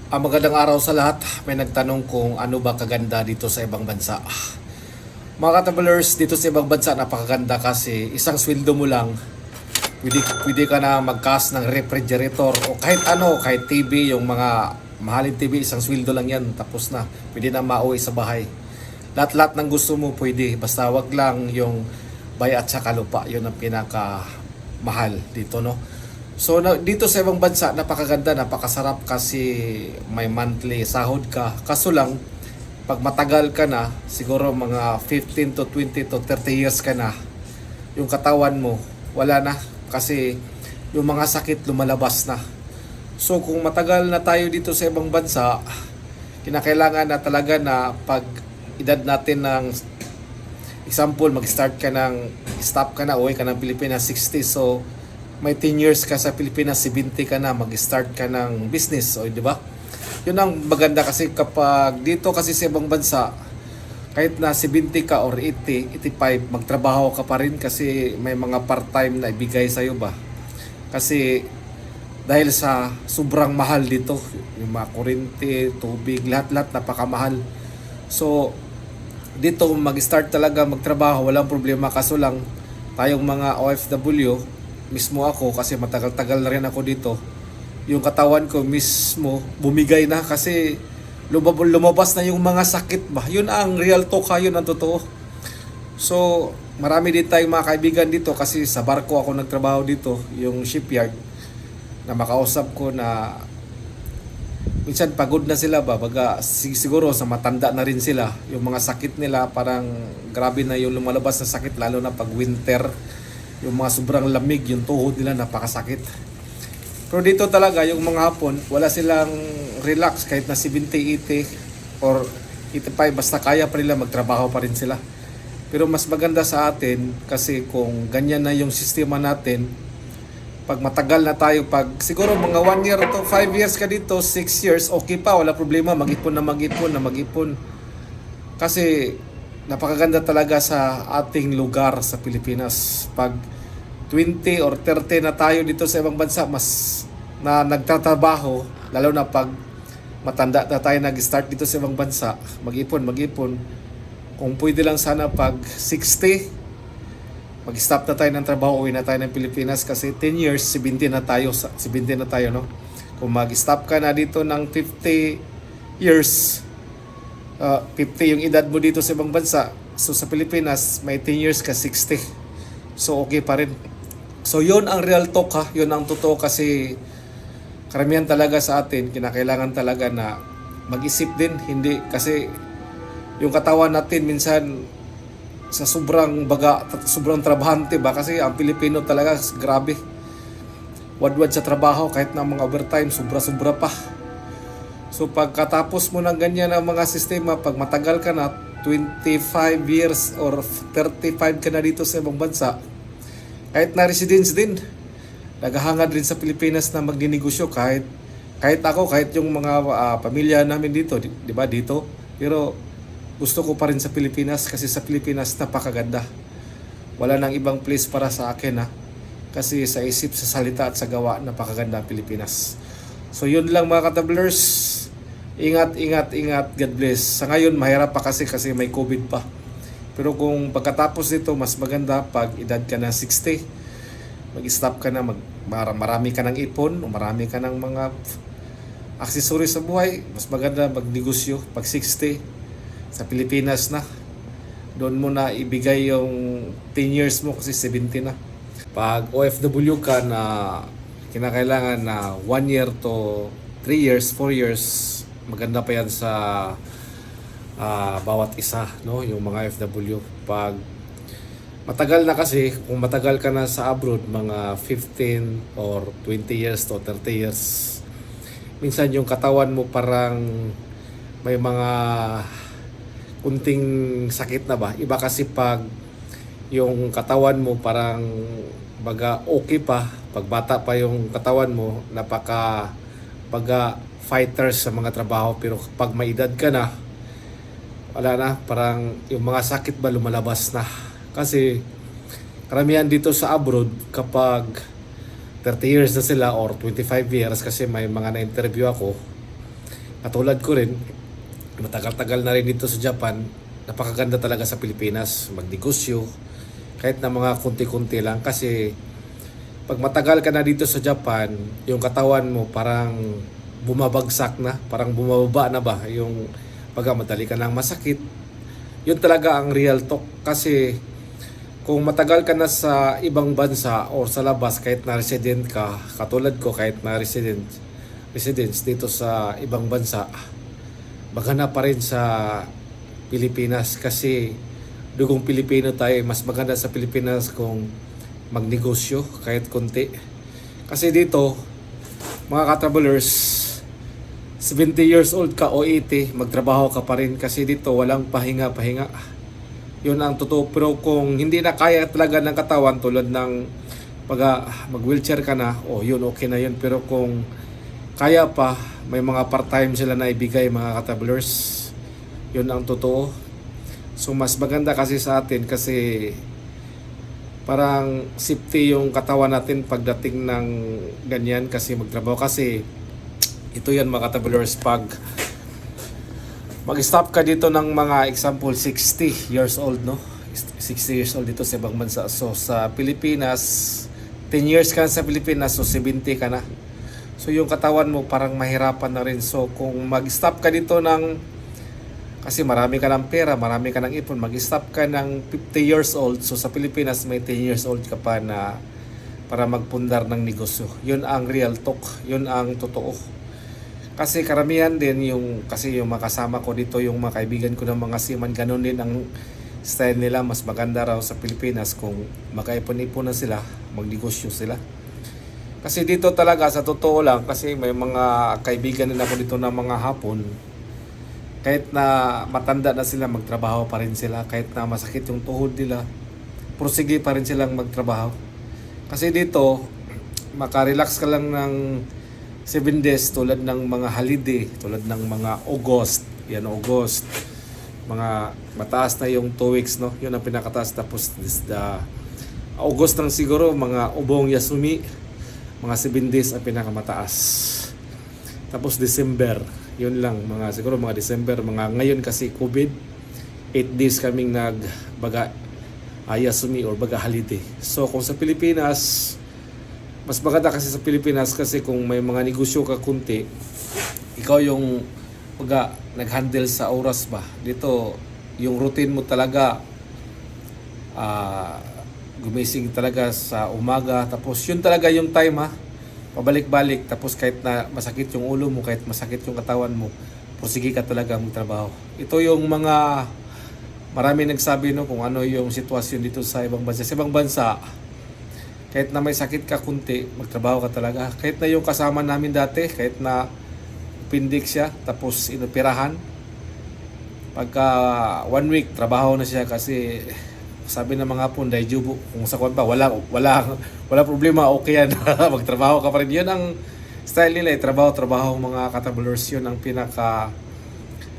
Magandang araw sa lahat. May nagtanong kung ano ba kaganda dito sa ibang bansa. Mga katravelers, dito sa ibang bansa napakaganda kasi isang sweldo mo lang, pwede ka na magkas ng refrigerator o kahit ano, kahit TV, yung mga mahalin TV, isang sweldo lang yan, tapos na. Pwede na mauwi sa bahay. Lahat-lahat ng gusto mo pwede, basta wag lang yung bay at saka lupa. Yun ang pinaka mahal dito, no? So dito sa ibang bansa napakaganda, napakasarap kasi may monthly sahod ka. Kaso lang pag matagal ka na, siguro mga 15 to 20 to 30 years ka na, yung katawan mo wala na kasi yung mga sakit lumalabas na. So kung matagal na tayo dito sa ibang bansa, kinakailangan na talaga na pag edad natin ng example, mag-start ka ng stop ka na, uwi ka ng Pilipinas 60, so may 10 years ka sa Pilipinas, 70 ka na, mag-start ka ng business, o di ba? Yun ang maganda kasi kapag dito kasi sa ibang bansa, kahit na 70 ka or 80, 85, magtrabaho ka pa rin kasi may mga part-time na ibigay sa'yo ba? Kasi dahil sa sobrang mahal dito, yung mga kuryente, tubig, lahat-lahat napakamahal. So, dito mag-start talaga magtrabaho, walang problema, kaso lang tayong mga OFW, mismo ako kasi matagal-tagal na rin ako dito, yung katawan ko mismo bumigay na kasi lumabas na yung mga sakit ba. Yun ang real talk ha, yun ang totoo. So marami din tayong mga kaibigan dito kasi sa barko ako nagtrabaho dito, yung shipyard, na makausap ko na minsan pagod na sila ba, baga siguro sa matanda na rin sila, yung mga sakit nila parang grabe na yung lumalabas na sakit, lalo na pag winter, yung mga sobrang lamig, yung tuhod nila napakasakit. Pero dito talaga yung mga hapon, wala silang relax kahit na 70, 80 or 85, basta kaya pa nila, magtrabaho pa rin sila. Pero mas maganda sa atin kasi kung ganyan na yung sistema natin, pag matagal na tayo, pag siguro mga 1 year to 5 years ka dito, 6 years, okay pa, wala problema, mag-ipon na mag-ipon na mag-ipon. Kasi napakaganda talaga sa ating lugar sa Pilipinas. Pag 20 or 30 na tayo dito sa ibang bansa, mas na nagtatrabaho, lalo na pag matanda na tayo nag-start dito sa ibang bansa, mag-ipon. Kung pwede lang sana pag 60, mag-stop na tayo ng trabaho, uwi na tayo ng Pilipinas kasi 10 years, 70 na tayo, no? Kung mag-stop ka na dito ng 50 years, 50 yung edad mo dito sa ibang bansa, so sa Pilipinas may 10 years ka 60, so okay pa rin. So yun ang real talk ha, yun ang totoo kasi karamihan talaga sa atin, kinakailangan talaga na mag-isip din, hindi kasi yung katawan natin minsan sa sobrang trabahante ba, kasi ang Pilipino talaga grabe, wadwad sa trabaho, kahit na mga overtime sobra pa. So pagkatapos mo ng ganyan ang mga sistema, pag matagal ka na, 25 years or 35 ka na dito sa ibang bansa, kahit na residence din, naghahangad rin sa Pilipinas na magninegosyo, kahit ako, kahit yung mga pamilya namin dito, di ba dito, pero gusto ko pa rin sa Pilipinas kasi sa Pilipinas napakaganda. Wala nang ibang place para sa akin ha, kasi sa isip, sa salita at sa gawa, napakaganda ang Pilipinas. So yun lang mga katablers. Ingat. God bless. Sa ngayon, mahirap pa kasi may COVID pa. Pero kung pagkatapos nito, mas maganda pag edad ka na 60, mag-stop ka na, marami ka ng ipon, o marami ka ng mga accessories sa buhay, mas maganda magnegosyo pag 60, sa Pilipinas na. Doon mo na ibigay yung 10 years mo kasi 70 na. Pag OFW ka na kinakailangan na 1 year to 3 years, 4 years, maganda pa yan sa bawat isa, no? Yung mga FW. Pag matagal na kasi, kung matagal ka na sa abroad, mga 15 or 20 years to 30 years, minsan yung katawan mo parang may mga kunting sakit na ba. Iba kasi pag yung katawan mo parang baga okay pa, pag bata pa yung katawan mo, baga fighters sa mga trabaho, pero pag may edad ka na, wala na, parang yung mga sakit ba lumalabas na. Kasi karamihan dito sa abroad, kapag 30 years na sila or 25 years, kasi may mga na-interview ako, Katulad ko rin, matagal-tagal na rin dito sa Japan, napakaganda talaga sa Pilipinas, magnegosyo, kahit na mga kunti-kunti lang. Kasi pag matagal ka na dito sa Japan, yung katawan mo parang bumabagsak na, parang bumababa na ba, yung pagka madali ka nang masakit. Yun talaga ang real talk. Kasi kung matagal ka na sa ibang bansa o sa labas, kahit na resident ka, katulad ko, kahit na residents dito sa ibang bansa, maganda pa rin sa Pilipinas. Kasi dugong Pilipino tayo, mas maganda sa Pilipinas kung magnegosyo kahit konti. Kasi dito, mga ka-travelers, 70 years old ka o 80, magtrabaho ka pa rin. Kasi dito walang pahinga-pahinga. Yun ang totoo. Pero kung hindi na kaya talaga ng katawan, tulad ng pag mag-wheelchair ka na, yun, okay na yun. Pero kung kaya pa, may mga part-time sila na ibigay, mga ka-travelers. Yun ang totoo. So mas maganda kasi sa atin kasi parang safety yung katawan natin pagdating ng ganyan, kasi magtrabaho. Kasi ito yan, mga ka-travelers, pag mag-stop ka dito ng mga example 60 years old, no? 60 years old dito sa ibang bansa. So sa Pilipinas, 10 years ka sa Pilipinas, so 70 ka na. So yung katawan mo parang mahirapan na rin. So kung mag-stop ka dito ng, kasi marami ka ng pera, marami ka ng ipon, mag-stop ka ng 50 years old, so sa Pilipinas may 10 years old ka pa na para magpundar ng negosyo. Yun ang real talk, yun ang totoo. Kasi karamihan din kasi yung makasama ko dito, yung mga kaibigan ko ng mga seaman, ganun din ang style nila. Mas maganda raw sa Pilipinas kung makaipon-ipon na sila, magnegosyo sila. Kasi dito talaga, sa totoo lang, kasi may mga kaibigan din ako dito ng mga Hapon, kahit na matanda na sila, magtrabaho pa rin sila. Kahit na masakit yung tuhod nila, pursige pa rin silang magtrabaho. Kasi dito, makarelax ka lang ng 7 days, tulad ng mga holiday, tulad ng mga August, August, mga mataas na yung 2 weeks, no? Yun ang pinakataas. Tapos August lang siguro, mga Ubong Yasumi, mga 7 days ang pinakamataas. Tapos December, yun lang, siguro mga December, ngayon kasi COVID, 8 days kaming nagbaga Yasumi or baga holiday. So kung sa Pilipinas, mas maganda kasi sa Pilipinas, kasi kung may mga negosyo ka kunti, ikaw yung nag-handle sa oras ba. Dito, yung routine mo talaga, gumising talaga sa umaga, tapos yun talaga yung time, pabalik-balik. Tapos kahit na masakit yung ulo mo, kahit masakit yung katawan mo, pursige ka talaga magtrabaho. Ito yung mga marami nagsabi, no, kung ano yung sitwasyon dito sa ibang bansa. Sa ibang bansa, kahit na may sakit ka kunti, magtrabaho ka talaga. Kahit na yung kasama namin dati, kahit na appendix siya, tapos inoperahan, pagka 1 week, trabaho na siya. Kasi sabi ng mga Hapon, daijubu, kung sa kwan ba, wala problema, okay yan. Magtrabaho ka pa rin. Yun ang style nila, trabaho, mga ka-travelers. Yun ang pinaka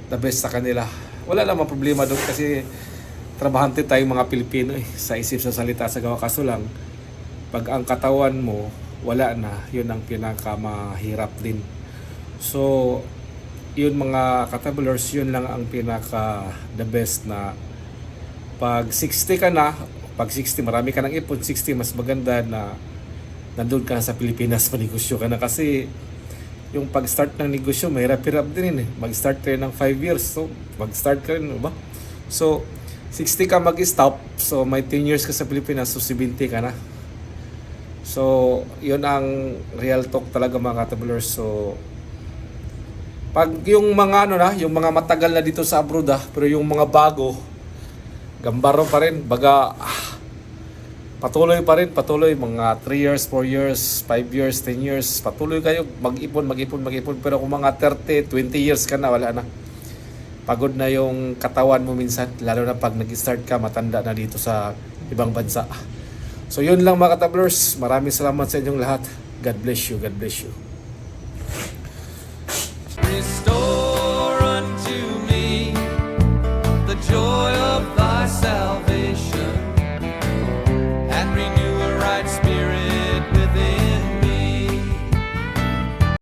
the best sa kanila. Wala namang problema doon, kasi trabahante tayong mga Pilipino, sa isip, sa salita, sa gawa. Kaso lang, pag ang katawan mo wala na, yun ang pinakamahirap din. So yun, mga ka-travelers, yun lang ang pinaka the best na pag 60 ka na, pag 60 marami ka ng ipon, 60 mas maganda na nandun ka na sa Pilipinas, manegosyo ka na. Kasi yung pag-start ng negosyo, mahirap-hirap din mag-start ka ng 5 years, so mag-start ka rin, ba? So 60 ka mag-stop, so may 10 years ka sa Pilipinas, so 70 ka na. So yun ang real talk talaga, mga ka-travelers. So pag yung mga yung mga matagal na dito sa abroad, pero yung mga bago, gambaro pa rin, baga patuloy pa rin, mga 3 years, 4 years, 5 years, 10 years, patuloy kayo mag-ipon. Pero kung mga 30, 20 years ka na, wala na. Pagod na yung katawan mo minsan, lalo na pag nag-start ka, matanda na dito sa ibang bansa. So yun lang, mga ka-travelers, maraming salamat sa inyong lahat. God bless you, God bless you.